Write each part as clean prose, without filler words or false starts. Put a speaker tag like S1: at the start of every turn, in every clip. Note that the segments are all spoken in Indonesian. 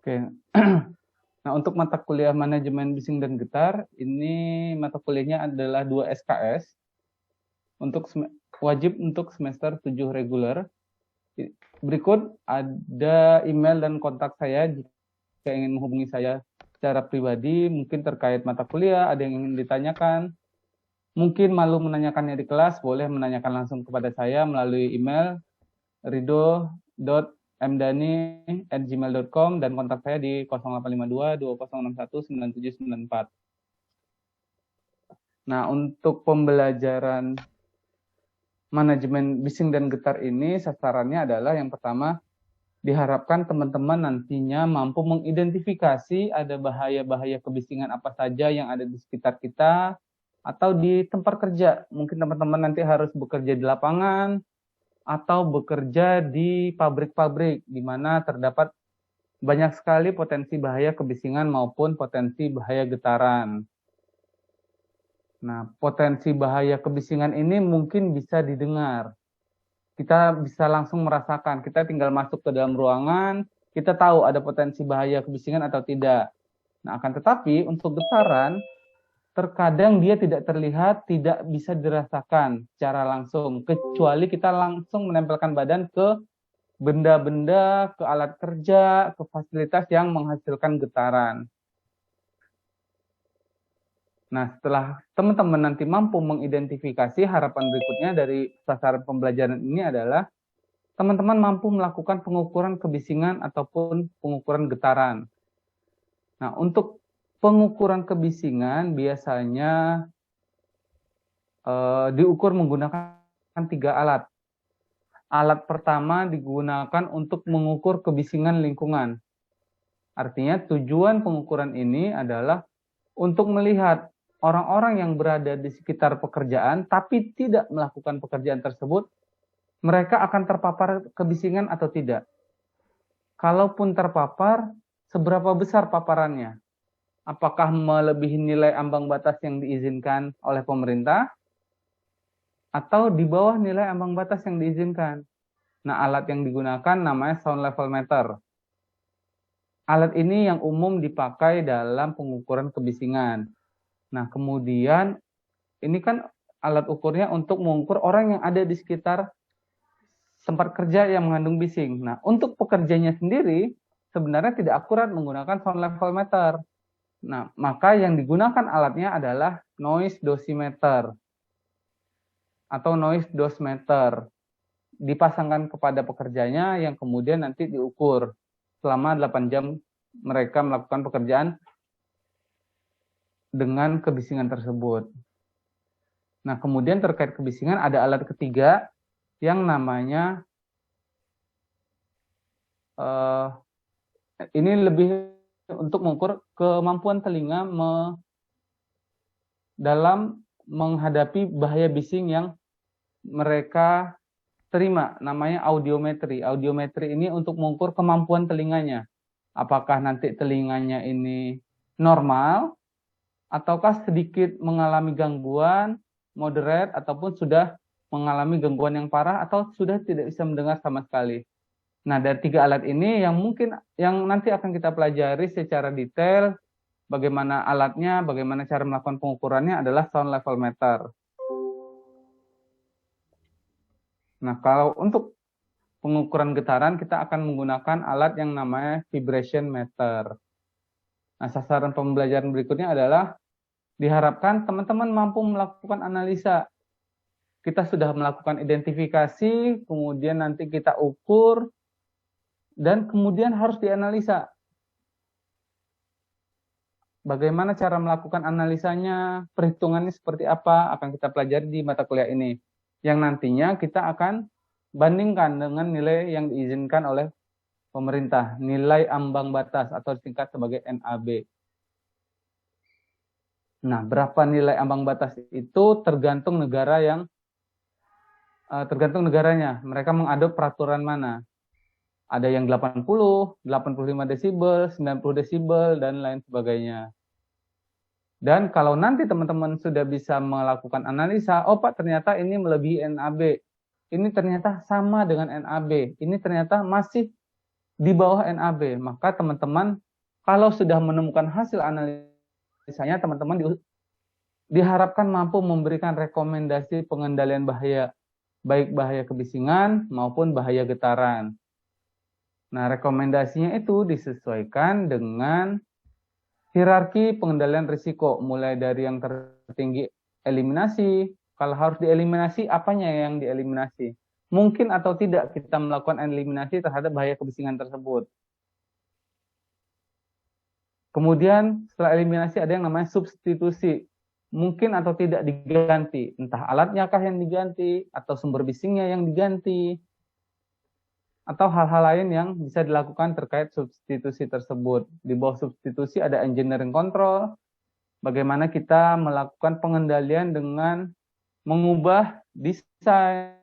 S1: Oke. Nah, untuk mata kuliah manajemen bising dan getar, ini mata kuliahnya adalah 2 SKS untuk wajib untuk semester 7 reguler. Berikut ada email dan kontak saya jika ingin menghubungi saya secara pribadi, mungkin terkait mata kuliah, ada yang ingin ditanyakan. Mungkin malu menanyakannya di kelas, boleh menanyakan langsung kepada saya melalui email rido.mdani@gmail.com dan kontak saya di 0852 2061 9794. Nah, untuk pembelajaran manajemen bising dan getar ini sasarannya adalah yang pertama, diharapkan teman-teman nantinya mampu mengidentifikasi ada bahaya-bahaya kebisingan apa saja yang ada di sekitar kita atau di tempat kerja. Mungkin teman-teman nanti harus bekerja di lapangan atau bekerja di pabrik-pabrik di mana terdapat banyak sekali potensi bahaya kebisingan maupun potensi bahaya getaran. Nah, potensi bahaya kebisingan ini mungkin bisa didengar. Kita bisa langsung merasakan, kita tinggal masuk ke dalam ruangan, kita tahu ada potensi bahaya kebisingan atau tidak. Nah, akan tetapi untuk getaran, terkadang dia tidak terlihat, tidak bisa dirasakan secara langsung, kecuali kita langsung menempelkan badan ke benda-benda, ke alat kerja, ke fasilitas yang menghasilkan getaran. Nah, setelah teman-teman nanti mampu mengidentifikasi, harapan berikutnya dari sasaran pembelajaran ini adalah teman-teman mampu melakukan pengukuran kebisingan ataupun pengukuran getaran. Nah, untuk pengukuran kebisingan biasanya diukur menggunakan 3 alat. Alat pertama digunakan untuk mengukur kebisingan lingkungan. Artinya tujuan pengukuran ini adalah untuk melihat orang-orang yang berada di sekitar pekerjaan tapi tidak melakukan pekerjaan tersebut, mereka akan terpapar kebisingan atau tidak. Kalaupun terpapar, seberapa besar paparannya? Apakah melebihi nilai ambang batas yang diizinkan oleh pemerintah atau di bawah nilai ambang batas yang diizinkan? Nah, alat yang digunakan namanya sound level meter. Alat ini yang umum dipakai dalam pengukuran kebisingan. Nah, kemudian ini kan alat ukurnya untuk mengukur orang yang ada di sekitar tempat kerja yang mengandung bising. Nah, untuk pekerjanya sendiri sebenarnya tidak akurat menggunakan sound level meter. Nah, maka yang digunakan alatnya adalah noise dosimeter atau noise dosimeter. Dipasangkan kepada pekerjanya yang kemudian nanti diukur selama 8 jam mereka melakukan pekerjaan dengan kebisingan tersebut. Nah, kemudian terkait kebisingan ada alat ketiga yang namanya ini lebih untuk mengukur kemampuan telinga dalam menghadapi bahaya bising yang mereka terima, namanya audiometri. Audiometri ini untuk mengukur kemampuan telinganya. Apakah nanti telinganya ini normal, ataukah sedikit mengalami gangguan, moderate, ataupun sudah mengalami gangguan yang parah, atau sudah tidak bisa mendengar sama sekali. Nah, dari 3 alat ini yang mungkin yang nanti akan kita pelajari secara detail, bagaimana alatnya, bagaimana cara melakukan pengukurannya adalah sound level meter. Nah, kalau untuk pengukuran getaran kita akan menggunakan alat yang namanya vibration meter. Nah, sasaran pembelajaran berikutnya adalah diharapkan teman-teman mampu melakukan analisa. Kita sudah melakukan identifikasi, kemudian nanti kita ukur, dan kemudian harus dianalisa. Bagaimana cara melakukan analisanya, perhitungannya seperti apa, akan kita pelajari di mata kuliah ini. Yang nantinya kita akan bandingkan dengan nilai yang diizinkan oleh pemerintah, nilai ambang batas atau disingkat sebagai NAB. Nah, berapa nilai ambang batas itu tergantung negara tergantung negaranya. Mereka mengadop peraturan mana. Ada yang 80, 85 desibel, 90 desibel, dan lain sebagainya. Dan kalau nanti teman-teman sudah bisa melakukan analisa, oh Pak ternyata ini melebihi NAB, ini ternyata sama dengan NAB, ini ternyata masih di bawah NAB. Maka teman-teman kalau sudah menemukan hasil analisanya, teman-teman diharapkan mampu memberikan rekomendasi pengendalian bahaya, baik bahaya kebisingan maupun bahaya getaran. Nah, rekomendasinya itu disesuaikan dengan hierarki pengendalian risiko, mulai dari yang tertinggi eliminasi. Kalau harus dieliminasi, apanya yang dieliminasi? Mungkin atau tidak kita melakukan eliminasi terhadap bahaya kebisingan tersebut. Kemudian setelah eliminasi ada yang namanya substitusi. Mungkin atau tidak diganti. Entah alatnya kah yang diganti, atau sumber bisingnya yang diganti, atau hal-hal lain yang bisa dilakukan terkait substitusi tersebut. Di bawah substitusi ada engineering control, bagaimana kita melakukan pengendalian dengan mengubah desain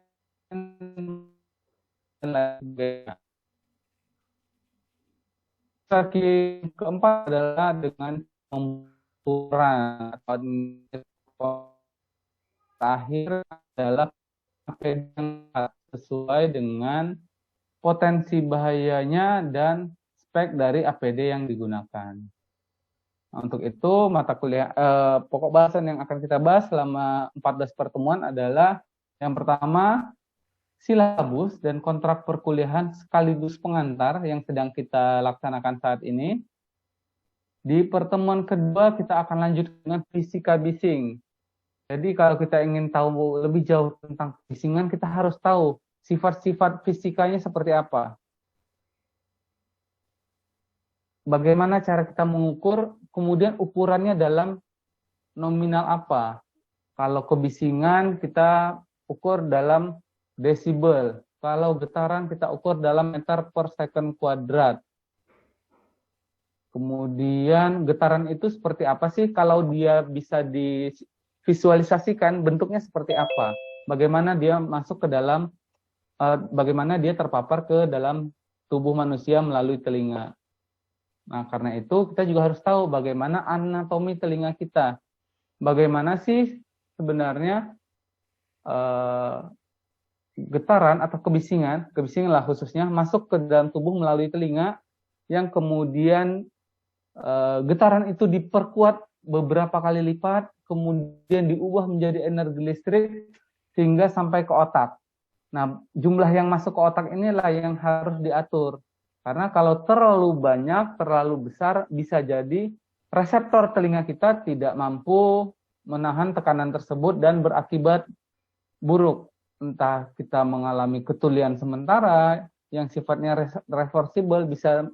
S1: dan lain-lain. Strategi keempat adalah dengan pengukuran atau terakhir adalah yang sesuai dengan potensi bahayanya dan spek dari APD yang digunakan. Nah, untuk itu mata kuliah pokok bahasan yang akan kita bahas selama 14 pertemuan adalah yang pertama silabus dan kontrak perkuliahan sekaligus pengantar yang sedang kita laksanakan saat ini. Di pertemuan kedua kita akan lanjut dengan fisika bising. Jadi kalau kita ingin tahu lebih jauh tentang bisingan, kita harus tahu sifat-sifat fisikanya seperti apa. Bagaimana cara kita mengukur, kemudian ukurannya dalam nominal apa. Kalau kebisingan kita ukur dalam desibel. Kalau getaran kita ukur dalam meter per second kuadrat. Kemudian getaran itu seperti apa sih? Kalau dia bisa divisualisasikan bentuknya seperti apa? Bagaimana dia masuk ke dalam, bagaimana dia terpapar ke dalam tubuh manusia melalui telinga. Nah, karena itu kita juga harus tahu bagaimana anatomi telinga kita. Bagaimana sih sebenarnya getaran atau kebisingan lah khususnya, masuk ke dalam tubuh melalui telinga, yang kemudian getaran itu diperkuat beberapa kali lipat, kemudian diubah menjadi energi listrik sehingga sampai ke otak. Nah, jumlah yang masuk ke otak inilah yang harus diatur. Karena kalau terlalu banyak, terlalu besar, bisa jadi reseptor telinga kita tidak mampu menahan tekanan tersebut dan berakibat buruk. Entah kita mengalami ketulian sementara yang sifatnya reversible, bisa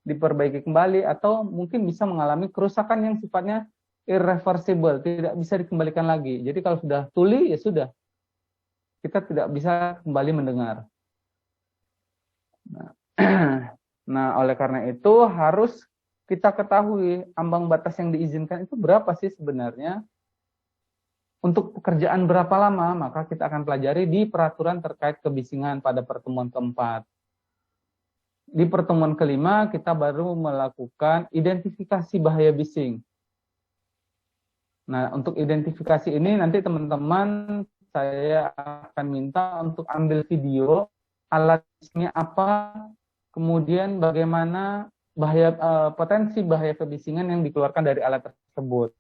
S1: diperbaiki kembali, atau mungkin bisa mengalami kerusakan yang sifatnya irreversible, tidak bisa dikembalikan lagi. Jadi kalau sudah tuli, ya sudah, kita tidak bisa kembali mendengar. Nah, oleh karena itu harus kita ketahui ambang batas yang diizinkan itu berapa sih sebenarnya. Untuk pekerjaan berapa lama, maka kita akan pelajari di peraturan terkait kebisingan pada pertemuan keempat. Di pertemuan kelima, kita baru melakukan identifikasi bahaya bising. Nah, untuk identifikasi ini nanti teman-teman saya akan minta untuk ambil video, alatnya apa, kemudian bagaimana bahaya, potensi bahaya kebisingan yang dikeluarkan dari alat tersebut.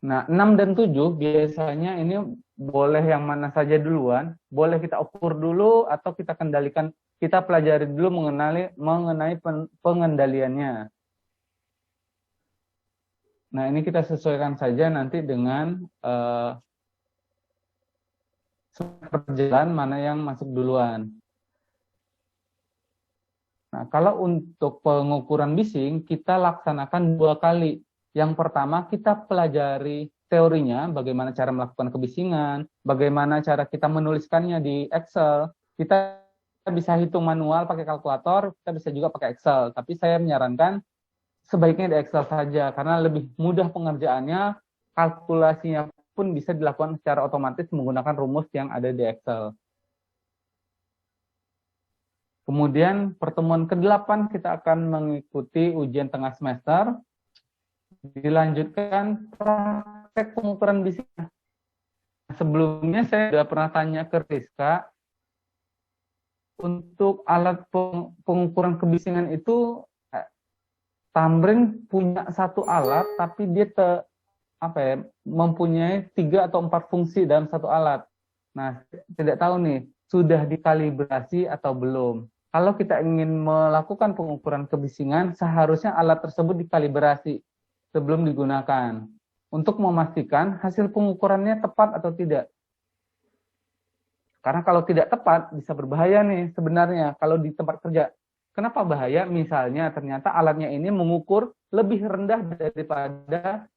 S1: Nah, 6 dan 7 biasanya ini boleh yang mana saja duluan, boleh kita ukur dulu atau kita kendalikan, kita pelajari dulu mengenai pengendaliannya. Nah, ini kita sesuaikan saja nanti dengan perjalanan mana yang masuk duluan. Nah, kalau untuk pengukuran bising, kita laksanakan 2 kali. Yang pertama, kita pelajari teorinya, bagaimana cara melakukan kebisingan, bagaimana cara kita menuliskannya di Excel. Kita bisa hitung manual pakai kalkulator, kita bisa juga pakai Excel. Tapi saya menyarankan sebaiknya di Excel saja, karena lebih mudah pengerjaannya, kalkulasinya pun bisa dilakukan secara otomatis menggunakan rumus yang ada di Excel. Kemudian pertemuan ke-8 kita akan mengikuti ujian tengah semester. Dilanjutkan praktek pengukuran bising. Sebelumnya saya sudah pernah tanya ke Rizka, untuk alat pengukuran kebisingan itu, Tamrin punya satu alat, tapi dia mempunyai 3 atau 4 fungsi dalam satu alat. Nah, tidak tahu nih, sudah dikalibrasi atau belum. Kalau kita ingin melakukan pengukuran kebisingan, seharusnya alat tersebut dikalibrasi sebelum digunakan, untuk memastikan hasil pengukurannya tepat atau tidak. Karena kalau tidak tepat, bisa berbahaya nih sebenarnya kalau di tempat kerja. Kenapa bahaya? Misalnya ternyata alatnya ini mengukur lebih rendah daripada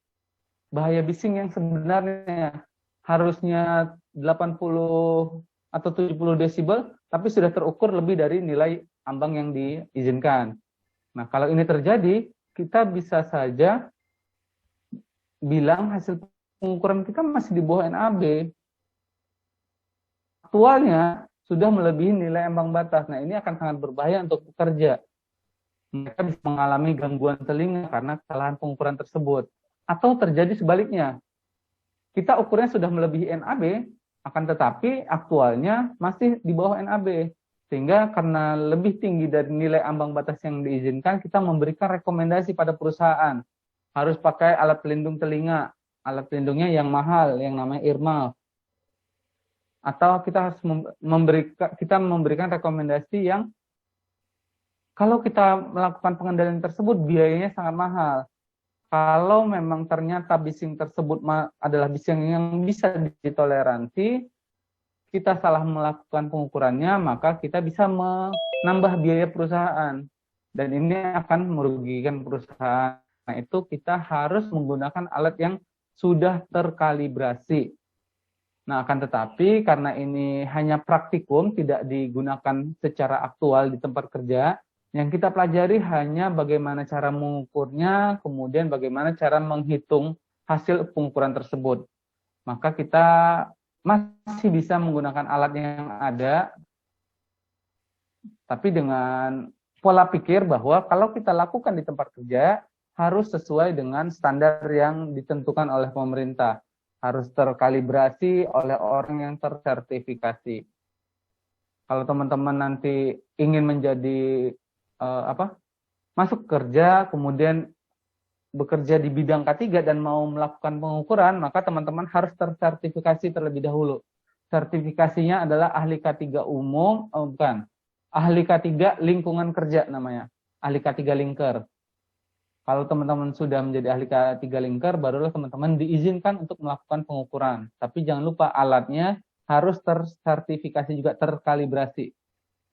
S1: bahaya bising yang sebenarnya harusnya 80 atau 70 desibel, tapi sudah terukur lebih dari nilai ambang yang diizinkan. Nah, kalau ini terjadi, kita bisa saja bilang hasil pengukuran kita masih di bawah NAB. Aktualnya sudah melebihi nilai ambang batas. Nah, ini akan sangat berbahaya untuk pekerja. Mereka bisa mengalami gangguan telinga karena kesalahan pengukuran tersebut. Atau terjadi sebaliknya. Kita ukurnya sudah melebihi NAB, akan tetapi aktualnya masih di bawah NAB. Sehingga karena lebih tinggi dari nilai ambang batas yang diizinkan, kita memberikan rekomendasi pada perusahaan. Harus pakai alat pelindung telinga. Alat pelindungnya yang mahal, yang namanya earmuff. Atau kita harus memberikan rekomendasi yang kalau kita melakukan pengendalian tersebut biayanya sangat mahal. Kalau memang ternyata bising tersebut adalah bising yang bisa ditoleransi, kita salah melakukan pengukurannya, maka kita bisa menambah biaya perusahaan. Dan ini akan merugikan perusahaan. Nah, itu kita harus menggunakan alat yang sudah terkalibrasi. Nah, akan tetapi karena ini hanya praktikum, tidak digunakan secara aktual di tempat kerja, yang kita pelajari hanya bagaimana cara mengukurnya, kemudian bagaimana cara menghitung hasil pengukuran tersebut. Maka kita masih bisa menggunakan alat yang ada, tapi dengan pola pikir bahwa kalau kita lakukan di tempat kerja, harus sesuai dengan standar yang ditentukan oleh pemerintah. Harus terkalibrasi oleh orang yang tersertifikasi. Kalau teman-teman nanti ingin menjadi masuk kerja, kemudian bekerja di bidang K3 dan mau melakukan pengukuran, maka teman-teman harus tersertifikasi terlebih dahulu. Sertifikasinya adalah ahli K3 umum, ahli K3 lingkungan kerja namanya, ahli K3 linker. Kalau teman-teman sudah menjadi ahli K3 linker, barulah teman-teman diizinkan untuk melakukan pengukuran. Tapi jangan lupa alatnya harus tersertifikasi juga, terkalibrasi.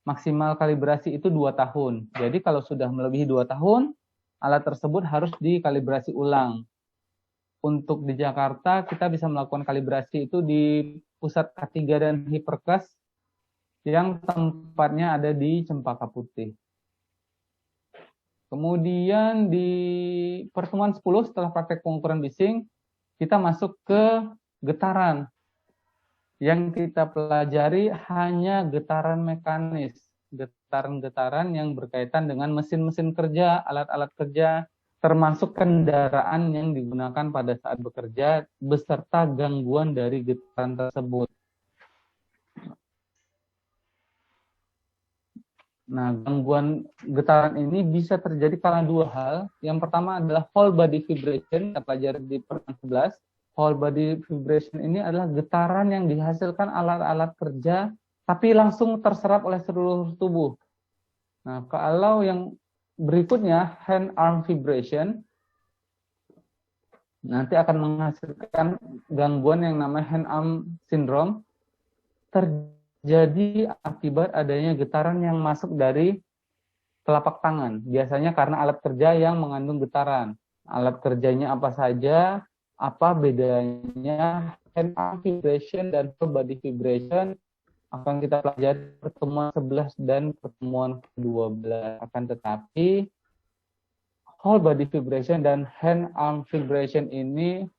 S1: Maksimal kalibrasi itu 2 tahun. Jadi kalau sudah melebihi 2 tahun, alat tersebut harus dikalibrasi ulang. Untuk di Jakarta, kita bisa melakukan kalibrasi itu di Pusat K3 dan Hiperkes yang tempatnya ada di Cempaka Putih. Kemudian di pertemuan 10 setelah praktek pengukuran bising, kita masuk ke getaran. Yang kita pelajari hanya getaran mekanis, getaran-getaran yang berkaitan dengan mesin-mesin kerja, alat-alat kerja, termasuk kendaraan yang digunakan pada saat bekerja, beserta gangguan dari getaran tersebut. Nah, gangguan getaran ini bisa terjadi karena 2 hal. Yang pertama adalah whole body vibration, kita pelajari di pertemuan 11. Whole body vibration ini adalah getaran yang dihasilkan alat-alat kerja, tapi langsung terserap oleh seluruh tubuh. Nah, kalau yang berikutnya, hand-arm vibration, nanti akan menghasilkan gangguan yang namanya hand-arm syndrome, terjadi akibat adanya getaran yang masuk dari telapak tangan. Biasanya karena alat kerja yang mengandung getaran. Alat kerjanya apa saja, apa bedanya hand-arm vibration dan whole body vibration akan kita pelajari pertemuan 11 dan pertemuan ke-12. Akan tetapi whole body vibration dan hand-arm vibration ini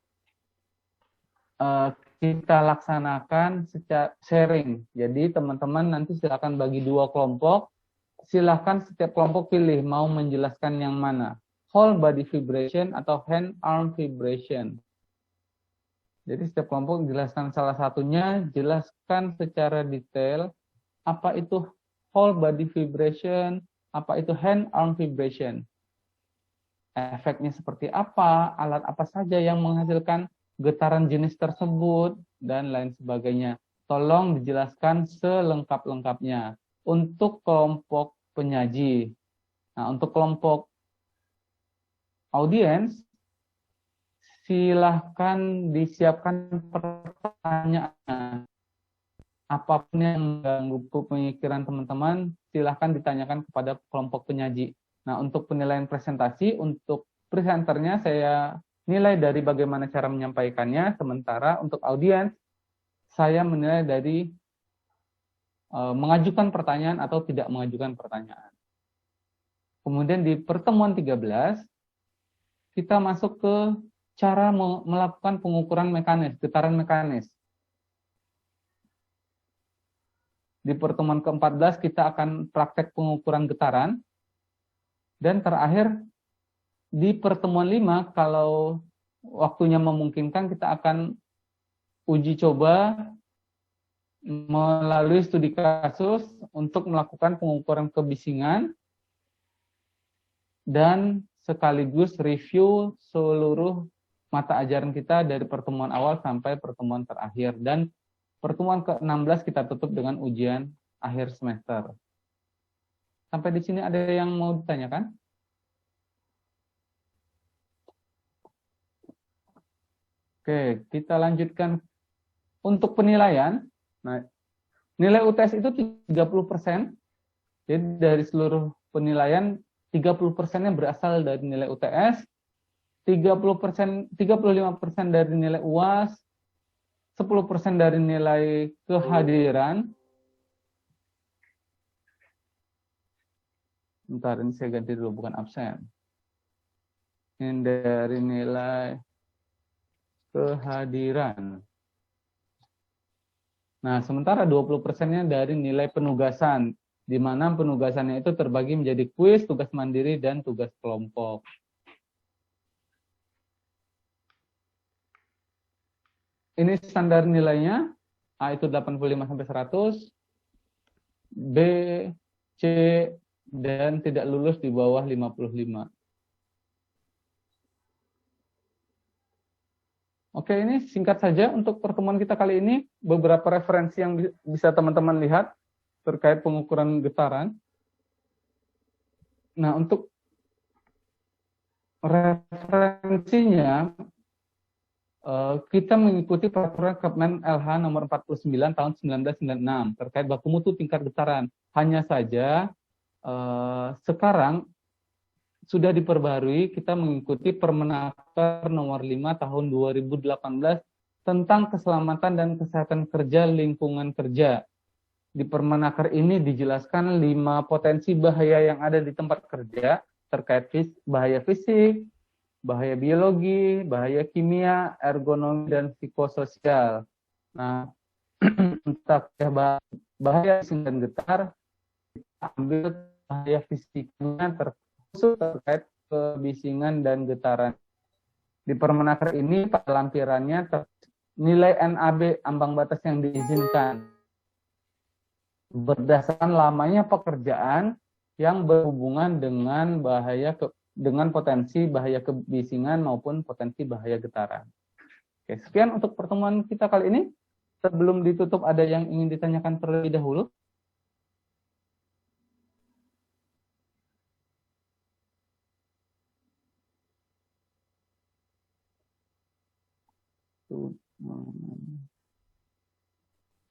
S1: kita laksanakan secara sharing. Jadi teman-teman nanti silakan bagi 2 kelompok. Silakan setiap kelompok pilih mau menjelaskan yang mana. Whole body vibration atau hand-arm vibration. Jadi setiap kelompok jelaskan salah satunya, jelaskan secara detail apa itu whole body vibration, apa itu hand arm vibration. Efeknya seperti apa, alat apa saja yang menghasilkan getaran jenis tersebut, dan lain sebagainya. Tolong dijelaskan selengkap-lengkapnya. Untuk kelompok penyaji. Nah, untuk kelompok audiens, silahkan disiapkan pertanyaan. Apapun yang mengganggu pemikiran teman-teman, silahkan ditanyakan kepada kelompok penyaji. Nah, untuk penilaian presentasi, untuk presenternya saya nilai dari bagaimana cara menyampaikannya, sementara untuk audiens, saya menilai dari mengajukan pertanyaan atau tidak mengajukan pertanyaan. Kemudian di pertemuan 13, kita masuk ke cara melakukan pengukuran mekanis, getaran mekanis. Di pertemuan ke-14 kita akan praktek pengukuran getaran. Dan terakhir, di pertemuan 5, kalau waktunya memungkinkan, kita akan uji coba melalui studi kasus untuk melakukan pengukuran kebisingan dan sekaligus review seluruh mata ajaran kita dari pertemuan awal sampai pertemuan terakhir. Dan pertemuan ke-16 kita tutup dengan ujian akhir semester. Sampai di sini ada yang mau ditanyakan? Oke, kita lanjutkan untuk penilaian. Nah, nilai UTS itu 30%. Jadi dari seluruh penilaian 30%-nya berasal dari nilai UTS, 35% dari nilai UAS, 10% dari nilai kehadiran. Bentar, ini saya ganti dulu, bukan absen. Ini dari nilai kehadiran. Nah, sementara 20%-nya dari nilai penugasan, di mana penugasannya itu terbagi menjadi kuis, tugas mandiri, dan tugas kelompok. Ini standar nilainya, A itu 85-100, B, C, dan tidak lulus di bawah 55. Oke, ini singkat saja untuk pertemuan kita kali ini. Beberapa referensi yang bisa teman-teman lihat terkait pengukuran getaran. Nah, untuk referensinya, kita mengikuti peraturan Kepmen LH nomor 49 tahun 1996 terkait baku mutu tingkat getaran. Hanya saja sekarang sudah diperbarui, kita mengikuti Permenaker nomor 5 tahun 2018 tentang keselamatan dan kesehatan kerja lingkungan kerja. Di Permenaker ini dijelaskan 5 potensi bahaya yang ada di tempat kerja terkait bahaya fisik, bahaya biologi, bahaya kimia, ergonomi, dan psikososial. Nah, untuk bahaya fisik dan getar, kita ambil bahaya fisiknya khusus terkait kebisingan dan getaran. Di Permenaker ini pada lampirannya nilai NAB ambang batas yang diizinkan berdasarkan lamanya pekerjaan yang berhubungan dengan dengan potensi bahaya kebisingan maupun potensi bahaya getaran. Oke, sekian untuk pertemuan kita kali ini. Sebelum ditutup, ada yang ingin ditanyakan terlebih dahulu?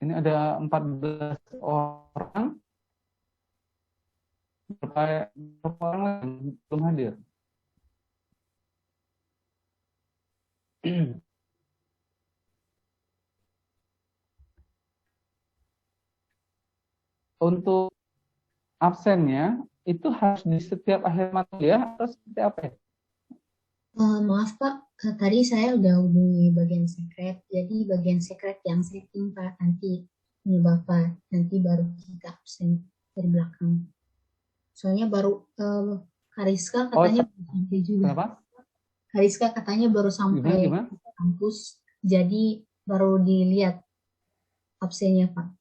S1: Ini ada 14 orang. Berapa orang yang belum hadir? Untuk absennya itu harus di setiap akhir mata kuliah atau seperti apa ya?
S2: Maaf Pak, tadi saya udah hubungi bagian sekret, jadi bagian sekret yang setting Pak, nanti ini Bapak, nanti baru kita absen dari belakang. Soalnya baru Kariska katanya baru sampai juga.
S1: Kenapa?
S2: Kariska katanya baru sampai kampus, jadi baru dilihat absennya Pak.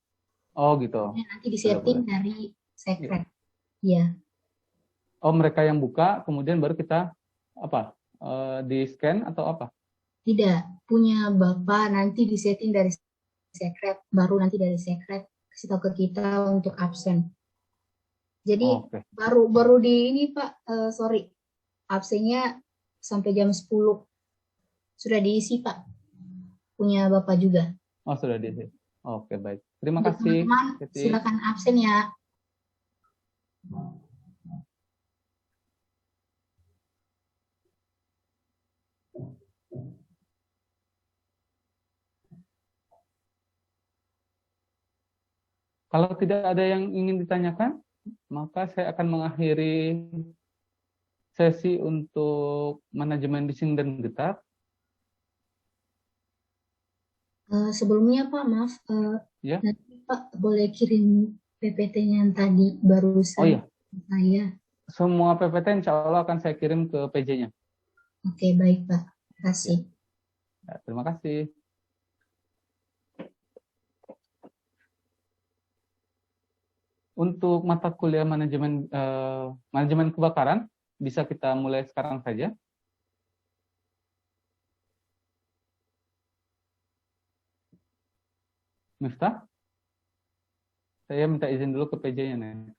S1: Oh gitu.
S2: Nanti disetting dari secret. Iya.
S1: Oh, mereka yang buka, kemudian baru kita apa? Di scan atau apa?
S2: Tidak, punya Bapak nanti disetting dari secret, baru nanti dari secret kasih tahu ke kita untuk absen. Jadi
S1: Oke.
S2: baru di ini Pak, sorry, absennya sampai jam 10 sudah diisi Pak, punya Bapak juga.
S1: Oh, sudah di sini. Oke, baik. Terima
S2: Untuk
S1: kasih,
S2: teman-teman
S1: Siti.
S2: silakan absen ya.
S1: Kalau tidak ada yang ingin ditanyakan, maka saya akan mengakhiri sesi untuk manajemen bising dan getar.
S2: Sebelumnya Pak, maaf,
S1: Ya.
S2: nanti Pak boleh kirim PPT-nya yang tadi
S1: Oh
S2: barusan
S1: iya,
S2: saya.
S1: semua PPT insya Allah akan saya kirim ke PJ-nya.
S2: Oke, baik Pak. Terima kasih.
S1: Ya, terima kasih. Untuk mata kuliah manajemen kebakaran, bisa kita mulai sekarang saja. Miftah, saya minta izin dulu ke PJ-nya nih.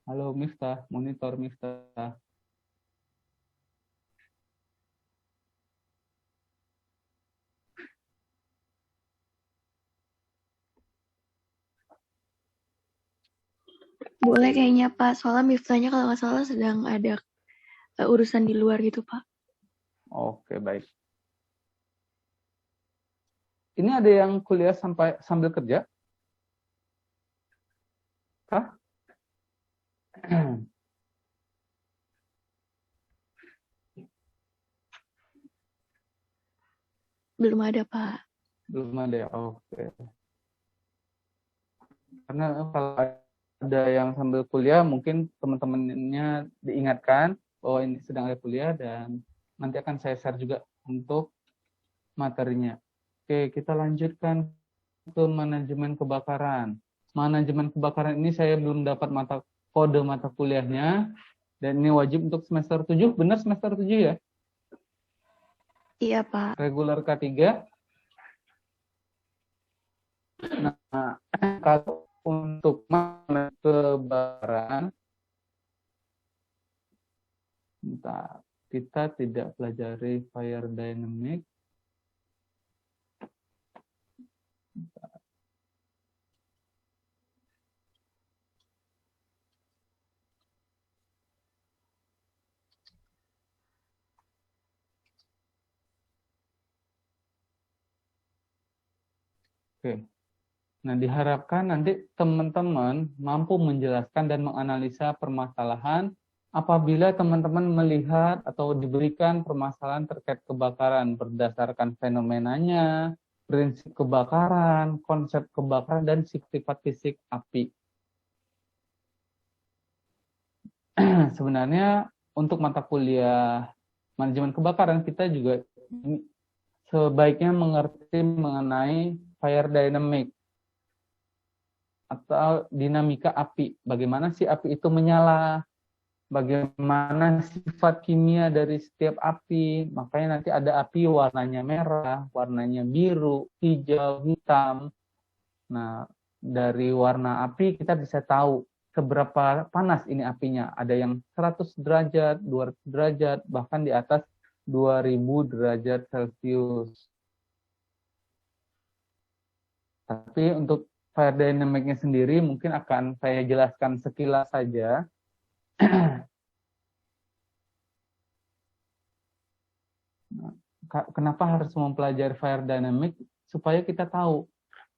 S1: Halo Miftah, monitor Miftah.
S3: Boleh kayaknya Pak, soalnya Miftahnya kalau nggak salah sedang ada urusan di luar gitu Pak.
S1: Oke, baik. Ini ada yang kuliah sambil kerja? Kah?
S3: Belum ada Pak.
S1: Belum ada ya? Oke. Karena kalau ada yang sambil kuliah, mungkin teman-temannya diingatkan bahwa ini sedang ada kuliah dan nanti akan saya share juga untuk materinya. Oke, kita lanjutkan ke manajemen kebakaran. Manajemen kebakaran ini saya belum dapat kode mata kuliahnya dan ini wajib untuk semester 7. Benar semester 7 ya?
S3: Iya Pak.
S1: Reguler K3. Nah, kalau untuk manajemen kebakaran, kita tidak pelajari fire dynamic. Oke. Nah, diharapkan nanti teman-teman mampu menjelaskan dan menganalisa permasalahan apabila teman-teman melihat atau diberikan permasalahan terkait kebakaran berdasarkan fenomenanya, prinsip kebakaran, konsep kebakaran, dan sifat fisik api. Sebenarnya untuk mata kuliah manajemen kebakaran kita juga sebaiknya mengerti mengenai fire dynamic atau dinamika api. Bagaimana sih api itu menyala? Bagaimana sifat kimia dari setiap api? Makanya nanti ada api warnanya merah, warnanya biru, hijau, hitam. Nah, dari warna api kita bisa tahu seberapa panas ini apinya. Ada yang 100 derajat, 200 derajat, bahkan di atas 2000 derajat Celcius. Tapi untuk fire dynamic-nya sendiri mungkin akan saya jelaskan sekilas saja. Kenapa harus mempelajari fire dynamic? Supaya kita tahu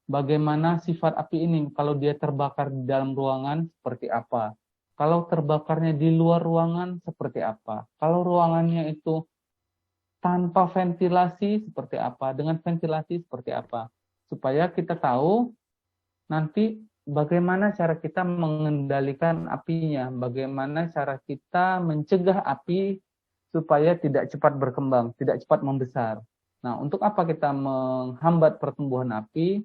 S1: bagaimana sifat api ini. Kalau dia terbakar di dalam ruangan, seperti apa. Kalau terbakarnya di luar ruangan, seperti apa. Kalau ruangannya itu tanpa ventilasi, seperti apa. Dengan ventilasi, seperti apa. Supaya kita tahu nanti bagaimana cara kita mengendalikan apinya, bagaimana cara kita mencegah api supaya tidak cepat berkembang, tidak cepat membesar. Nah, untuk apa kita menghambat pertumbuhan api?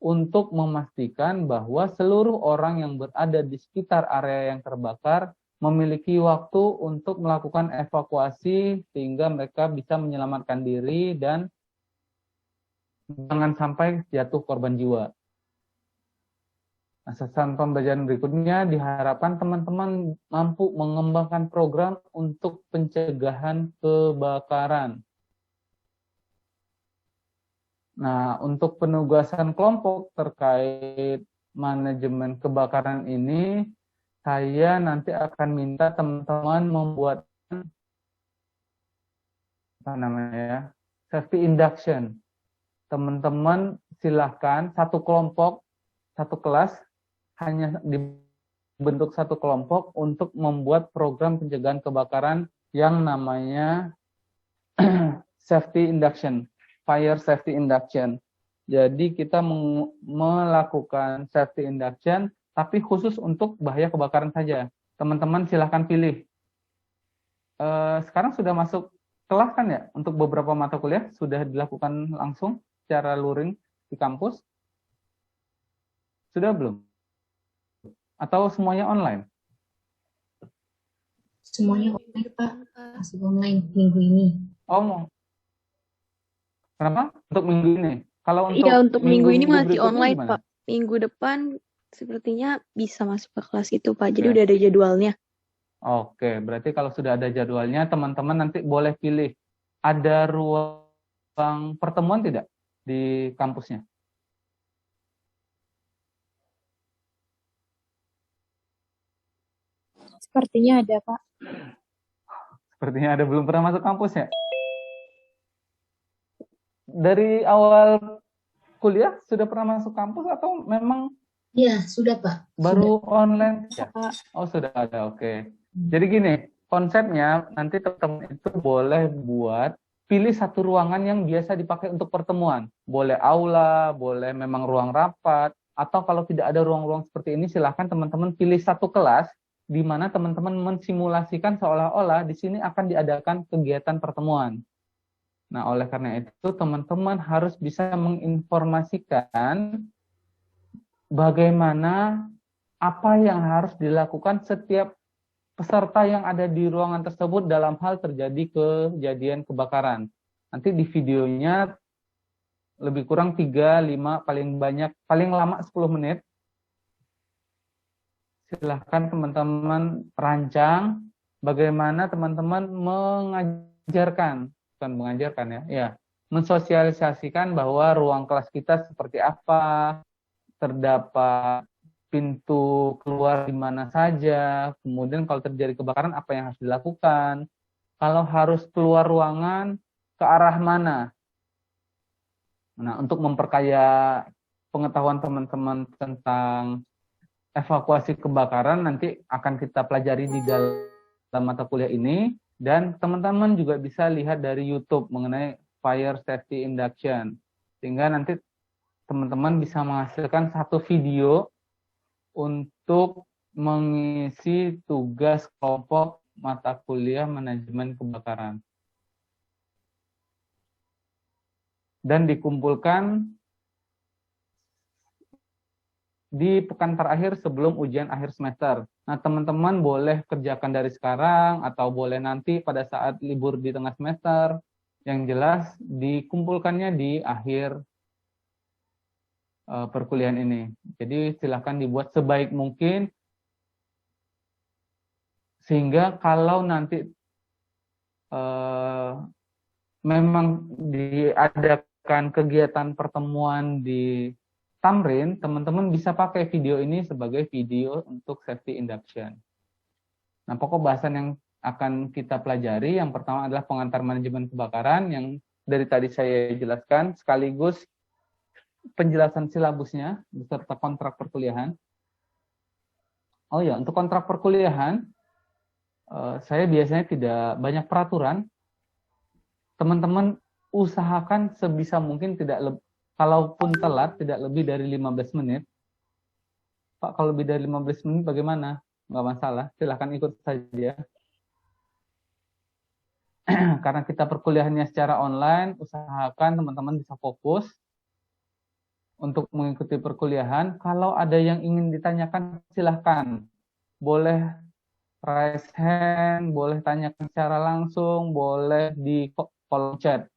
S1: Untuk memastikan bahwa seluruh orang yang berada di sekitar area yang terbakar memiliki waktu untuk melakukan evakuasi sehingga mereka bisa menyelamatkan diri dan jangan sampai jatuh korban jiwa. Nah, sasaran pembelajaran berikutnya diharapkan teman-teman mampu mengembangkan program untuk pencegahan kebakaran. Nah, untuk penugasan kelompok terkait manajemen kebakaran ini, saya nanti akan minta teman-teman membuat safety induction. Teman-teman silahkan satu kelompok, satu kelas, hanya dibentuk satu kelompok untuk membuat program pencegahan kebakaran yang namanya safety induction. Fire safety induction. Jadi kita melakukan safety induction, tapi khusus untuk bahaya kebakaran saja. Teman-teman silahkan pilih. Sekarang sudah masuk kelas kan ya? Untuk beberapa mata kuliah sudah dilakukan langsung secara luring di kampus? Sudah belum? Atau semuanya online?
S2: Semuanya online, Pak. Masih online minggu ini.
S1: Oh, kenapa? Untuk minggu ini? Kalau untuk
S3: Iya, untuk minggu ini masih
S1: berikutnya
S3: online,
S1: gimana?
S3: Pak. Minggu depan sepertinya bisa masuk ke kelas itu, Pak. Jadi
S1: Oke.
S3: udah ada jadwalnya.
S1: Oke, berarti kalau sudah ada jadwalnya, teman-teman nanti boleh pilih. Ada ruang pertemuan tidak di kampusnya?
S4: Sepertinya ada, Pak.
S1: Sepertinya ada, belum pernah masuk kampus ya? Dari awal kuliah sudah pernah masuk kampus atau memang
S2: Iya, sudah Pak.
S1: baru online? Ya.
S3: Pak.
S1: Oh, sudah ada, oke. Jadi gini, konsepnya nanti teman-teman itu boleh buat pilih satu ruangan yang biasa dipakai untuk pertemuan. Boleh aula, boleh memang ruang rapat, atau kalau tidak ada ruang-ruang seperti ini, silahkan teman-teman pilih satu kelas di mana teman-teman mensimulasikan seolah-olah di sini akan diadakan kegiatan pertemuan. Nah, oleh karena itu teman-teman harus bisa menginformasikan bagaimana apa yang harus dilakukan setiap peserta yang ada di ruangan tersebut dalam hal terjadi kejadian kebakaran. Nanti di videonya lebih kurang 3, 5, paling banyak, paling lama 10 menit. Silahkan teman-teman rancang bagaimana teman-teman mengajarkan, bukan mengajarkan ya, mensosialisasikan bahwa ruang kelas kita seperti apa, terdapat pintu keluar di mana saja, kemudian kalau terjadi kebakaran apa yang harus dilakukan, kalau harus keluar ruangan ke arah mana. Nah, untuk memperkaya pengetahuan teman-teman tentang evakuasi kebakaran nanti akan kita pelajari di dalam mata kuliah ini, dan teman-teman juga bisa lihat dari YouTube mengenai fire safety induction, sehingga nanti teman-teman bisa menghasilkan satu video untuk mengisi tugas kelompok mata kuliah manajemen kebakaran. Dan dikumpulkan di pekan terakhir sebelum ujian akhir semester. Nah, teman-teman boleh kerjakan dari sekarang atau boleh nanti pada saat libur di tengah semester. Yang jelas dikumpulkannya di akhir perkuliahan ini. Jadi silakan dibuat sebaik mungkin sehingga kalau nanti memang diadakan kegiatan pertemuan di Tamrin, teman-teman bisa pakai video ini sebagai video untuk safety induction. Nah, pokok bahasan yang akan kita pelajari yang pertama adalah pengantar manajemen kebakaran yang dari tadi saya jelaskan, sekaligus penjelasan silabusnya beserta kontrak perkuliahan. Oh ya, untuk kontrak perkuliahan, saya biasanya tidak banyak peraturan. Teman-teman usahakan sebisa mungkin kalaupun telat tidak lebih dari 15 menit. Pak, kalau lebih dari 15 menit bagaimana? Nggak masalah, silahkan ikut saja. karena kita perkuliahannya secara online, usahakan teman-teman bisa fokus untuk mengikuti perkuliahan. Kalau ada yang ingin ditanyakan, silahkan. Boleh raise hand, boleh tanyakan secara langsung, boleh di kolom chat.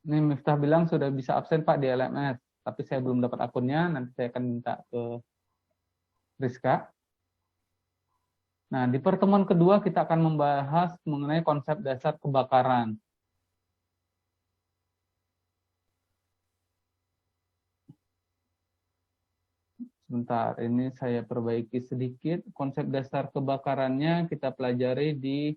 S1: Ini Miftah bilang sudah bisa absen Pak di LMS, tapi saya belum dapat akunnya, nanti saya akan minta ke Rizka. Nah, di pertemuan kedua kita akan membahas mengenai konsep dasar kebakaran. Sebentar, ini saya perbaiki sedikit. Konsep dasar kebakarannya kita pelajari di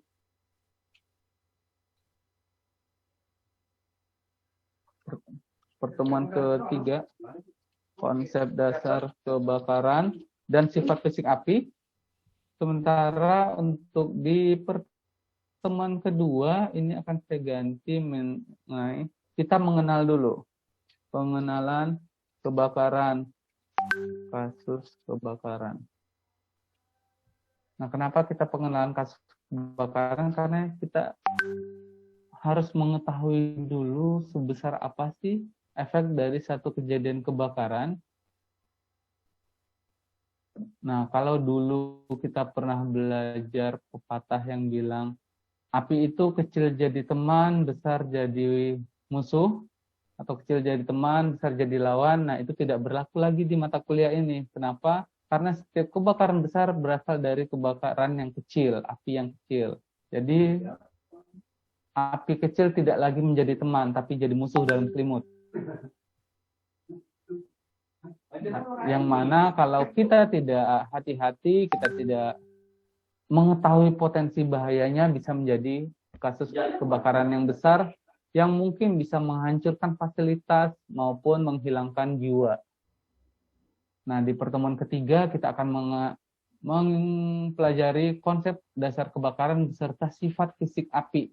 S1: pertemuan ketiga. Konsep dasar kebakaran dan sifat fisik api. Sementara untuk di pertemuan kedua, ini akan saya ganti mengenai, kita mengenal dulu. Pengenalan kebakaran. Kasus kebakaran. Nah, kenapa kita pengenalan kasus kebakaran? Karena kita harus mengetahui dulu sebesar apa sih efek dari satu kejadian kebakaran. Nah, kalau dulu kita pernah belajar pepatah yang bilang, api itu kecil jadi teman, besar jadi musuh, atau kecil jadi teman, besar jadi lawan. Nah, itu tidak berlaku lagi di mata kuliah ini. Kenapa? Karena setiap kebakaran besar berasal dari kebakaran yang kecil, api yang kecil. Jadi, api kecil tidak lagi menjadi teman, tapi jadi musuh dalam selimut. Yang mana kalau kita tidak hati-hati, kita tidak mengetahui potensi bahayanya, bisa menjadi kasus kebakaran yang besar, yang mungkin bisa menghancurkan fasilitas maupun menghilangkan jiwa. Nah, di pertemuan ketiga kita akan mempelajari konsep dasar kebakaran beserta sifat fisik api.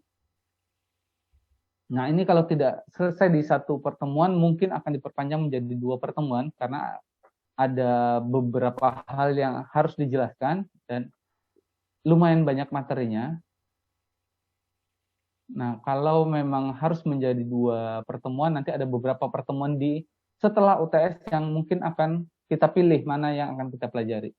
S1: Nah, ini kalau tidak selesai di satu pertemuan, mungkin akan diperpanjang menjadi 2 pertemuan, karena ada beberapa hal yang harus dijelaskan, dan lumayan banyak materinya. Nah, kalau memang harus menjadi 2 pertemuan, nanti ada beberapa pertemuan di setelah UTS yang mungkin akan kita pilih mana yang akan kita pelajari.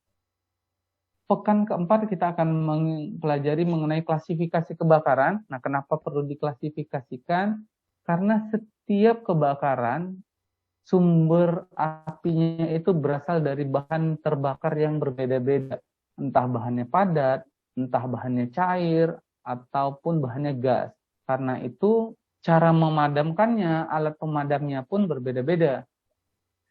S1: Pekan keempat kita akan mempelajari mengenai klasifikasi kebakaran. Nah, kenapa perlu diklasifikasikan? Karena setiap kebakaran, sumber apinya itu berasal dari bahan terbakar yang berbeda-beda. Entah bahannya padat, entah bahannya cair, ataupun bahannya gas. Karena itu, cara memadamkannya, alat pemadamnya pun berbeda-beda.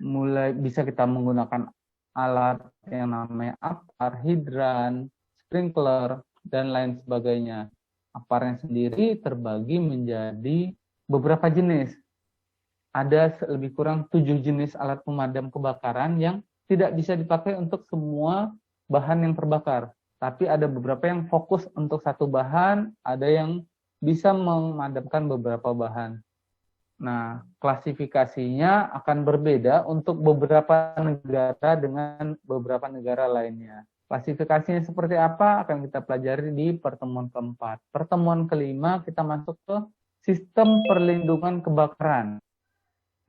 S1: Mulai bisa kita menggunakan alat yang namanya apar, hidran, sprinkler, dan lain sebagainya. Aparnya sendiri terbagi menjadi beberapa jenis. Ada lebih kurang 7 jenis alat pemadam kebakaran yang tidak bisa dipakai untuk semua bahan yang terbakar. Tapi ada beberapa yang fokus untuk satu bahan, ada yang bisa memadamkan beberapa bahan. Nah, klasifikasinya akan berbeda untuk beberapa negara dengan beberapa negara lainnya. Klasifikasinya seperti apa akan kita pelajari di pertemuan keempat. Pertemuan kelima kita masuk ke sistem perlindungan kebakaran.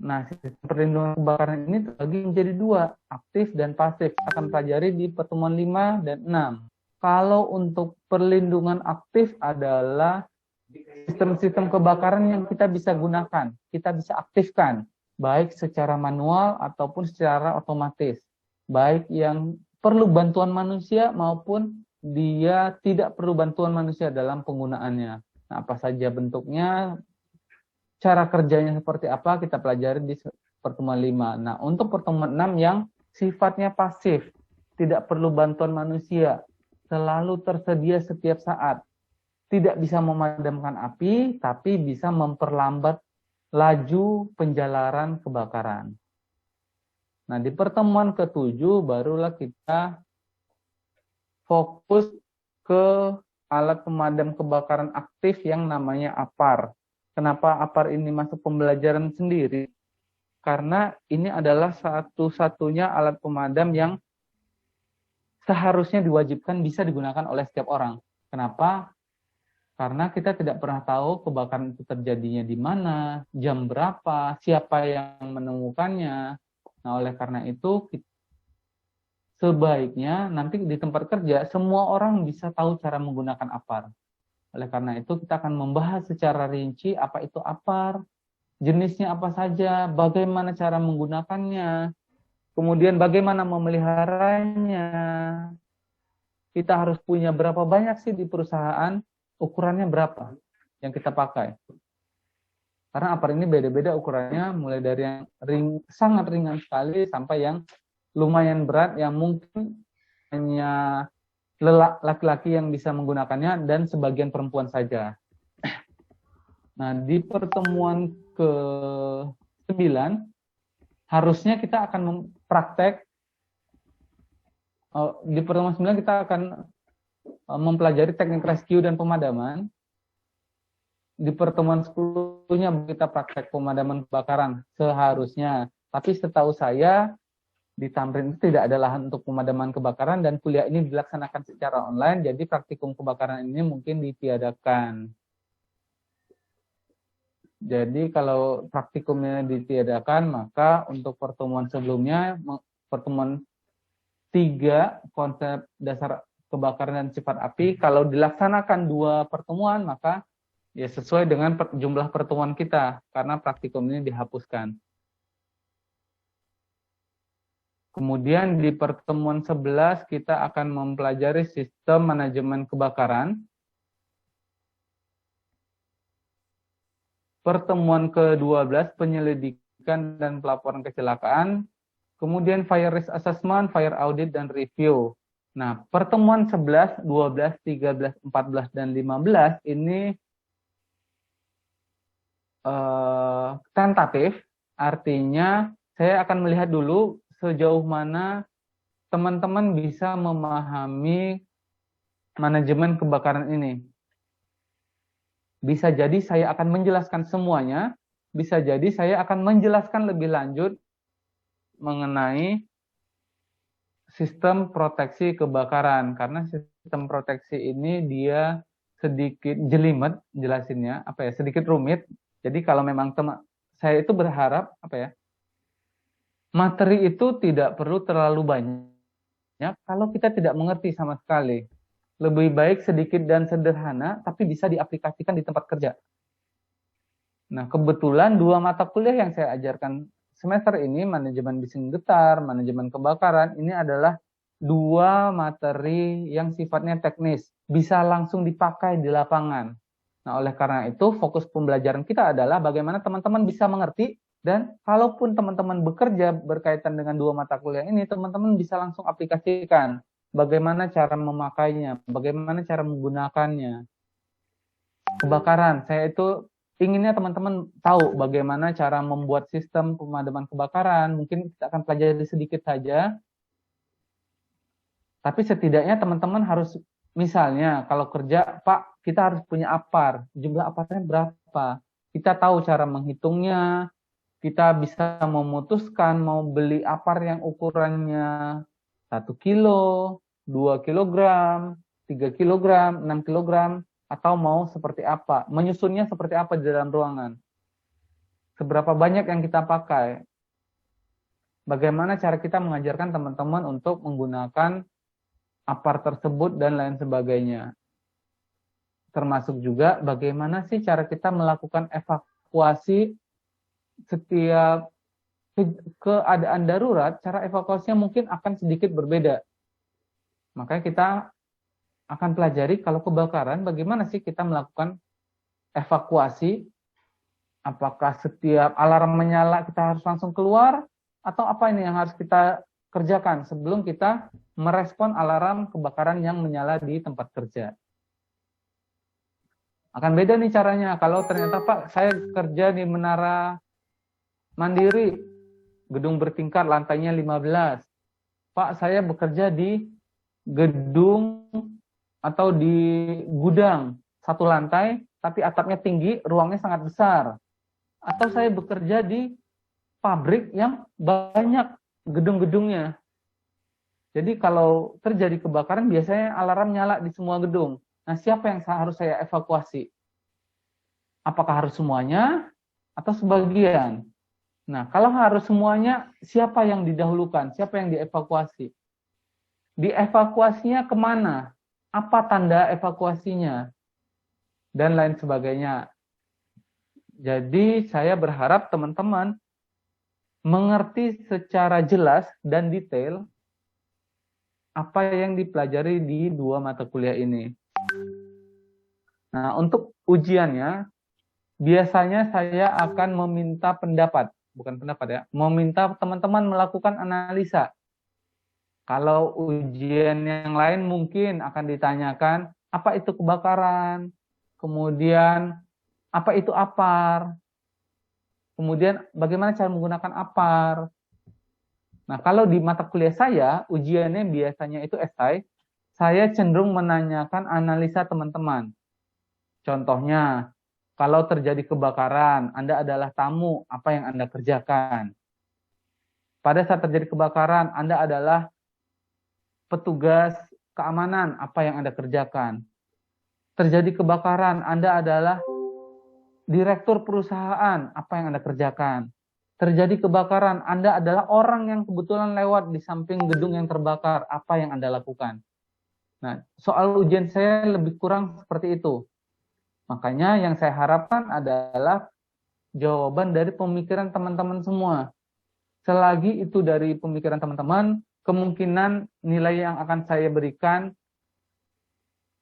S1: Nah, sistem perlindungan kebakaran ini terbagi menjadi 2, aktif dan pasif. Akan pelajari di pertemuan 5 dan 6. Kalau untuk perlindungan aktif adalah sistem-sistem kebakaran yang kita bisa gunakan, kita bisa aktifkan, baik secara manual ataupun secara otomatis. Baik yang perlu bantuan manusia maupun dia tidak perlu bantuan manusia dalam penggunaannya. Nah, apa saja bentuknya, cara kerjanya seperti apa, kita pelajari di pertemuan 5. Nah, untuk pertemuan 6 yang sifatnya pasif, tidak perlu bantuan manusia, selalu tersedia setiap saat. Tidak bisa memadamkan api, tapi bisa memperlambat laju penjalaran kebakaran. Nah, di pertemuan ke-7 barulah kita fokus ke alat pemadam kebakaran aktif yang namanya APAR. Kenapa APAR ini masuk pembelajaran sendiri? Karena ini adalah satu-satunya alat pemadam yang seharusnya diwajibkan bisa digunakan oleh setiap orang. Kenapa? Karena kita tidak pernah tahu kebakaran itu terjadinya di mana, jam berapa, siapa yang menemukannya. Nah, oleh karena itu, sebaiknya nanti di tempat kerja, semua orang bisa tahu cara menggunakan APAR. Oleh karena itu, kita akan membahas secara rinci apa itu APAR, jenisnya apa saja, bagaimana cara menggunakannya, kemudian bagaimana memeliharanya. Kita harus punya berapa banyak sih di perusahaan, ukurannya berapa yang kita pakai. Karena APAR ini beda-beda ukurannya, mulai dari yang sangat ringan sekali sampai yang lumayan berat, yang mungkin hanya laki-laki yang bisa menggunakannya dan sebagian perempuan saja. Nah, di pertemuan ke-9, harusnya kita akan mempraktek, di pertemuan 9 kita akan mempelajari teknik rescue dan pemadaman. Di pertemuan 10-nya kita praktek pemadaman kebakaran seharusnya. Tapi setahu saya di Tamrin itu tidak ada lahan untuk pemadaman kebakaran dan kuliah ini dilaksanakan secara online, jadi praktikum kebakaran ini mungkin ditiadakan. Jadi kalau praktikumnya ditiadakan, maka untuk pertemuan sebelumnya, pertemuan 3 konsep dasar kebakaran dan sifat api, kalau dilaksanakan 2 pertemuan, maka ya sesuai dengan jumlah pertemuan kita, karena praktikum ini dihapuskan. Kemudian di pertemuan 11 kita akan mempelajari sistem manajemen kebakaran. Pertemuan ke-12 penyelidikan dan pelaporan kecelakaan. Kemudian fire risk assessment, fire audit, dan review. Nah, pertemuan 11, 12, 13, 14, dan 15 ini tentatif, artinya saya akan melihat dulu sejauh mana teman-teman bisa memahami manajemen kebakaran ini. Bisa jadi saya akan menjelaskan semuanya, bisa jadi saya akan menjelaskan lebih lanjut mengenai sistem proteksi kebakaran, karena sistem proteksi ini dia sedikit jelimet jelasinnya, sedikit rumit. Jadi kalau memang saya itu berharap materi itu tidak perlu terlalu banyak kalau kita tidak mengerti sama sekali. Lebih baik sedikit dan sederhana, tapi bisa diaplikasikan di tempat kerja. Nah, kebetulan 2 mata kuliah yang saya ajarkan semester ini, manajemen bisnis getar, manajemen kebakaran, ini adalah 2 materi yang sifatnya teknis, bisa langsung dipakai di lapangan. Nah, oleh karena itu, fokus pembelajaran kita adalah bagaimana teman-teman bisa mengerti, dan kalaupun teman-teman bekerja berkaitan dengan 2 mata kuliah ini, teman-teman bisa langsung aplikasikan. Bagaimana cara memakainya, bagaimana cara menggunakannya. Kebakaran, saya itu inginnya teman-teman tahu bagaimana cara membuat sistem pemadaman kebakaran. Mungkin kita akan pelajari sedikit saja. Tapi setidaknya teman-teman harus, misalnya kalau kerja, Pak, kita harus punya APAR. Jumlah APAR-nya berapa? Kita tahu cara menghitungnya. Kita bisa memutuskan mau beli APAR yang ukurannya 1 kilo, 2 kilogram, 3 kilogram, 6 kilogram, atau mau seperti apa, menyusunnya seperti apa di dalam ruangan. Seberapa banyak yang kita pakai. Bagaimana cara kita mengajarkan teman-teman untuk menggunakan APAR tersebut dan lain sebagainya. Termasuk juga bagaimana sih cara kita melakukan evakuasi setiap keadaan darurat, cara evakuasinya mungkin akan sedikit berbeda. Makanya kita akan pelajari kalau kebakaran, bagaimana sih kita melakukan evakuasi. Apakah setiap alarm menyala kita harus langsung keluar, atau apa ini yang harus kita kerjakan sebelum kita merespon alarm kebakaran yang menyala di tempat kerja. Akan beda nih caranya. Kalau ternyata, Pak, saya kerja di Menara Mandiri, gedung bertingkat, lantainya 15. Pak, saya bekerja di gedung atau di gudang 1 lantai, tapi atapnya tinggi, ruangnya sangat besar. Atau saya bekerja di pabrik yang banyak gedung-gedungnya. Jadi kalau terjadi kebakaran biasanya alarm nyala di semua gedung. Nah, siapa yang harus saya evakuasi? Apakah harus semuanya atau sebagian? Nah, kalau harus semuanya, siapa yang didahulukan? Siapa yang dievakuasi? Dievakuasinya kemana? Apa tanda evakuasinya? Dan lain sebagainya. Jadi saya berharap teman-teman mengerti secara jelas dan detail apa yang dipelajari di 2 mata kuliah ini. Nah, untuk ujiannya, biasanya saya akan meminta pendapat, bukan pendapat ya, meminta teman-teman melakukan analisa. Kalau ujian yang lain mungkin akan ditanyakan, apa itu kebakaran, kemudian apa itu APAR, kemudian bagaimana cara menggunakan APAR. Nah, kalau di mata kuliah saya, ujiannya biasanya itu esai, saya cenderung menanyakan analisa teman-teman. Contohnya, kalau terjadi kebakaran, Anda adalah tamu, apa yang Anda kerjakan? Pada saat terjadi kebakaran, Anda adalah petugas keamanan, apa yang Anda kerjakan? Terjadi kebakaran, Anda adalah direktur perusahaan, apa yang Anda kerjakan? Terjadi kebakaran, Anda adalah orang yang kebetulan lewat di samping gedung yang terbakar, apa yang Anda lakukan? Nah, soal ujian saya lebih kurang seperti itu. Makanya yang saya harapkan adalah jawaban dari pemikiran teman-teman semua. Selagi itu dari pemikiran teman-teman, kemungkinan nilai yang akan saya berikan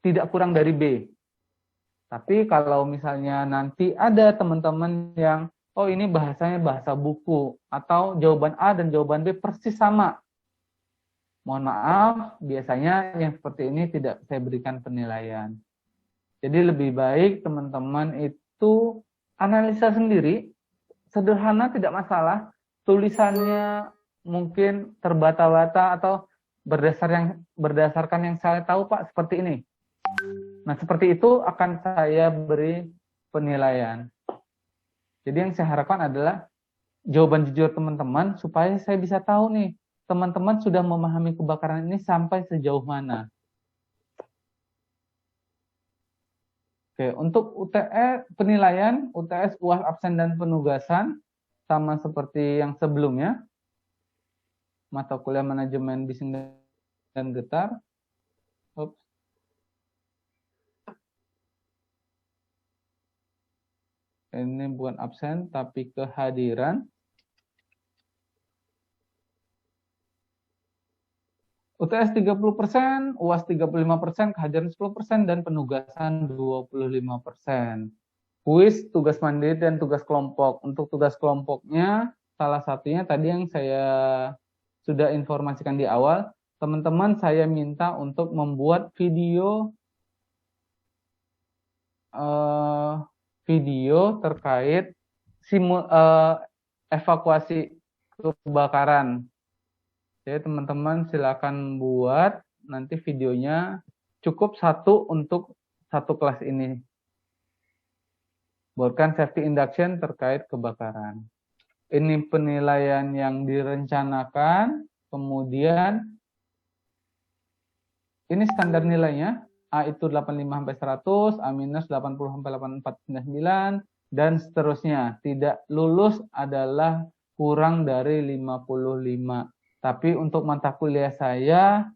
S1: tidak kurang dari B. Tapi kalau misalnya nanti ada teman-teman yang, oh ini bahasanya bahasa buku, atau jawaban A dan jawaban B persis sama. Mohon maaf, biasanya yang seperti ini tidak saya berikan penilaian. Jadi lebih baik teman-teman itu analisa sendiri, sederhana tidak masalah, tulisannya mungkin terbata-bata atau berdasarkan yang saya tahu Pak seperti ini. Nah seperti itu akan saya beri penilaian. Jadi yang saya harapkan adalah jawaban jujur teman-teman supaya saya bisa tahu nih, teman-teman sudah memahami kebakaran ini sampai sejauh mana. Oke, untuk UTS penilaian, UTS UAS absen dan penugasan sama seperti yang sebelumnya. Mata kuliah manajemen bisnis dan getar. Oops. Ini bukan absen tapi kehadiran. UTS 30%, UAS 35%, kehadiran 10%, dan penugasan 25%. Kuis, tugas mandiri, dan tugas kelompok. Untuk tugas kelompoknya, salah satunya tadi yang saya sudah informasikan di awal, teman-teman saya minta untuk membuat video terkait evakuasi kebakaran. Jadi teman-teman silakan buat nanti videonya cukup satu untuk satu kelas ini. Buatkan safety induction terkait kebakaran. Ini penilaian yang direncanakan, kemudian ini standar nilainya, A itu 85-100, A minus 80-8499, dan seterusnya. Tidak lulus adalah kurang dari 55. Tapi untuk mata kuliah saya,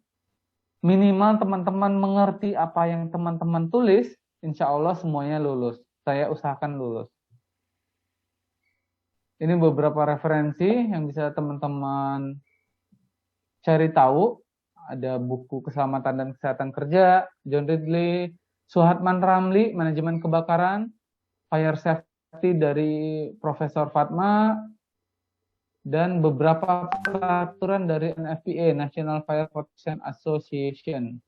S1: minimal teman-teman mengerti apa yang teman-teman tulis, insya Allah semuanya lulus. Saya usahakan lulus. Ini beberapa referensi yang bisa teman-teman cari tahu. Ada buku Keselamatan dan Kesehatan Kerja, John Ridley, Suhatman Ramli, Manajemen Kebakaran, Fire Safety dari Profesor Fatma, dan beberapa peraturan dari NFPA, National Fire Protection Association.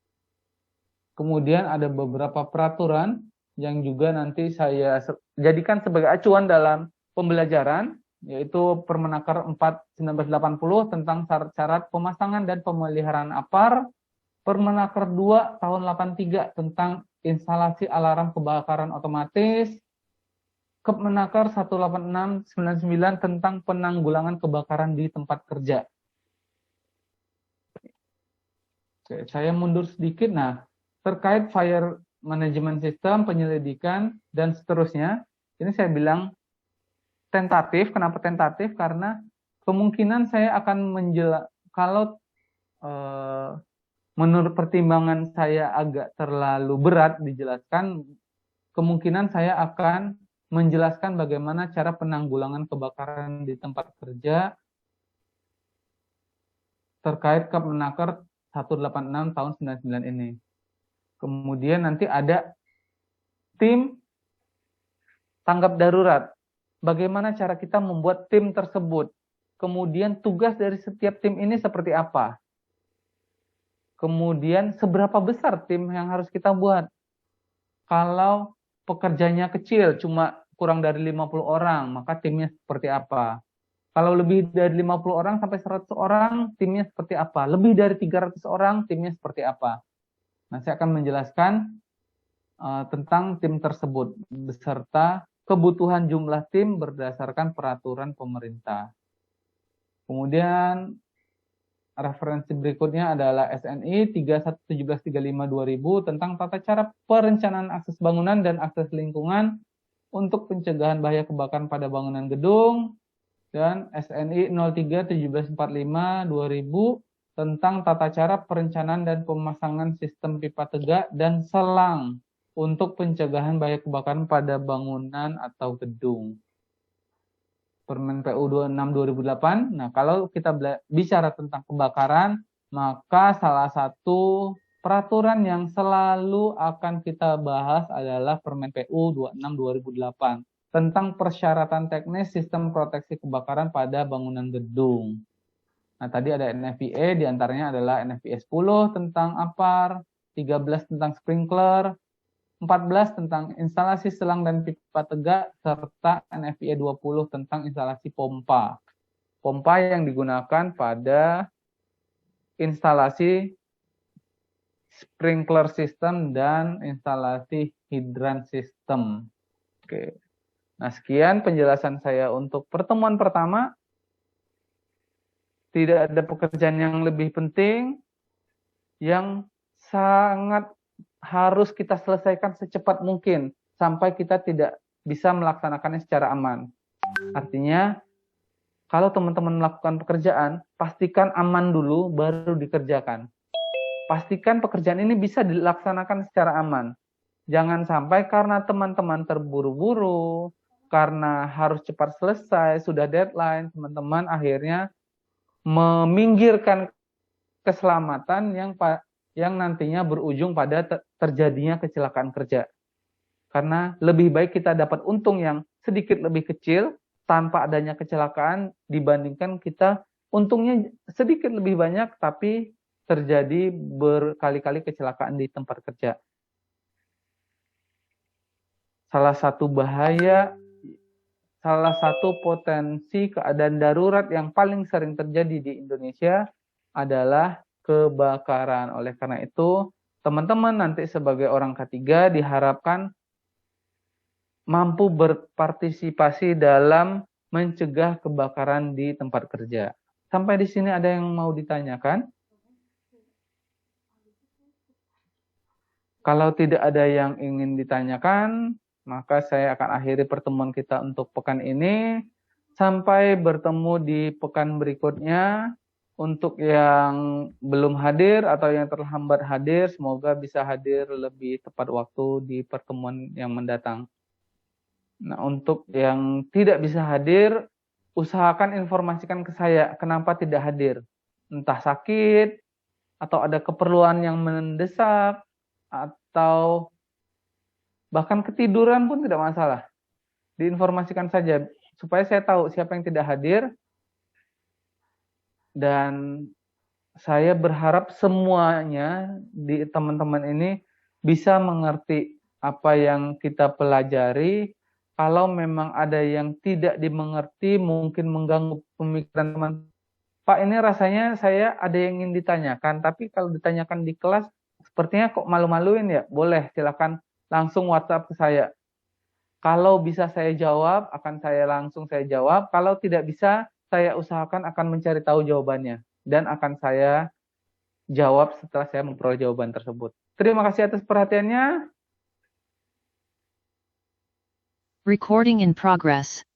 S1: Kemudian ada beberapa peraturan yang juga nanti saya jadikan sebagai acuan dalam pembelajaran, yaitu Permenaker 4/1980 tentang syarat-syarat pemasangan dan pemeliharaan APAR, Permenaker 2 tahun 83 tentang instalasi alarm kebakaran otomatis, Kemenaker 186/99 tentang penanggulangan kebakaran di tempat kerja. Oke, saya mundur sedikit. Nah, terkait fire management system, penyelidikan, dan seterusnya, ini saya bilang tentatif. Kenapa tentatif? Karena kemungkinan saya akan kalau menurut pertimbangan saya agak terlalu berat dijelaskan, kemungkinan saya akan menjelaskan bagaimana cara penanggulangan kebakaran di tempat kerja terkait Kemenaker 186 tahun 99 ini. Kemudian nanti ada tim tanggap darurat. Bagaimana cara kita membuat tim tersebut? Kemudian tugas dari setiap tim ini seperti apa? Kemudian seberapa besar tim yang harus kita buat? Kalau pekerjanya kecil, cuma kurang dari 50 orang, maka timnya seperti apa? Kalau lebih dari 50 orang sampai 100 orang, timnya seperti apa? Lebih dari 300 orang, timnya seperti apa? Nah, saya akan menjelaskan tentang tim tersebut, beserta kebutuhan jumlah tim berdasarkan peraturan pemerintah. Kemudian, referensi berikutnya adalah SNI 311735-2000 tentang tata cara perencanaan akses bangunan dan akses lingkungan untuk pencegahan bahaya kebakaran pada bangunan gedung, dan SNI 031745-2000 tentang tata cara perencanaan dan pemasangan sistem pipa tegak dan selang untuk pencegahan bahaya kebakaran pada bangunan atau gedung. Permen PU 26 2008. Nah, kalau kita bicara tentang kebakaran, maka salah satu peraturan yang selalu akan kita bahas adalah Permen PU 26 2008 tentang persyaratan teknis sistem proteksi kebakaran pada bangunan gedung. Nah, tadi ada NFPA, diantaranya adalah NFPA 10 tentang APAR, 13 tentang sprinkler, 14 tentang instalasi selang dan pipa tegak, serta NFPA 20 tentang instalasi pompa. Pompa yang digunakan pada instalasi sprinkler system dan instalasi hidran system. Oke. Nah, sekian penjelasan saya untuk pertemuan pertama. Tidak ada pekerjaan yang lebih penting yang sangat harus kita selesaikan secepat mungkin sampai kita tidak bisa melaksanakannya secara aman. Artinya, kalau teman-teman melakukan pekerjaan, pastikan aman dulu baru dikerjakan. Pastikan pekerjaan ini bisa dilaksanakan secara aman. Jangan sampai karena teman-teman terburu-buru, karena harus cepat selesai, sudah deadline, teman-teman akhirnya meminggirkan keselamatan yang nantinya berujung pada terjadinya kecelakaan kerja. Karena lebih baik kita dapat untung yang sedikit lebih kecil tanpa adanya kecelakaan dibandingkan kita untungnya sedikit lebih banyak tapi terjadi berkali-kali kecelakaan di tempat kerja. Salah satu potensi keadaan darurat yang paling sering terjadi di Indonesia adalah kebakaran. Oleh karena itu, teman-teman nanti sebagai orang ketiga diharapkan mampu berpartisipasi dalam mencegah kebakaran di tempat kerja. Sampai di sini ada yang mau ditanyakan? Kalau tidak ada yang ingin ditanyakan, maka saya akan akhiri pertemuan kita untuk pekan ini. Sampai bertemu di pekan berikutnya. Untuk yang belum hadir atau yang terlambat hadir, semoga bisa hadir lebih tepat waktu di pertemuan yang mendatang. Nah, untuk yang tidak bisa hadir, usahakan informasikan ke saya kenapa tidak hadir. Entah sakit, atau ada keperluan yang mendesak, atau bahkan ketiduran pun tidak masalah. Diinformasikan saja supaya saya tahu siapa yang tidak hadir. Dan saya berharap semuanya di teman-teman ini bisa mengerti apa yang kita pelajari. Kalau memang ada yang tidak dimengerti, mungkin mengganggu pemikiran teman. Pak, ini rasanya saya ada yang ingin ditanyakan, tapi kalau ditanyakan di kelas, sepertinya kok malu-maluin ya? Boleh, silakan langsung WhatsApp ke saya. Kalau bisa saya jawab, akan saya jawab. Kalau tidak bisa, saya usahakan akan mencari tahu jawabannya. Dan akan saya jawab setelah saya memperoleh jawaban tersebut. Terima kasih atas perhatiannya.
S4: Recording in progress.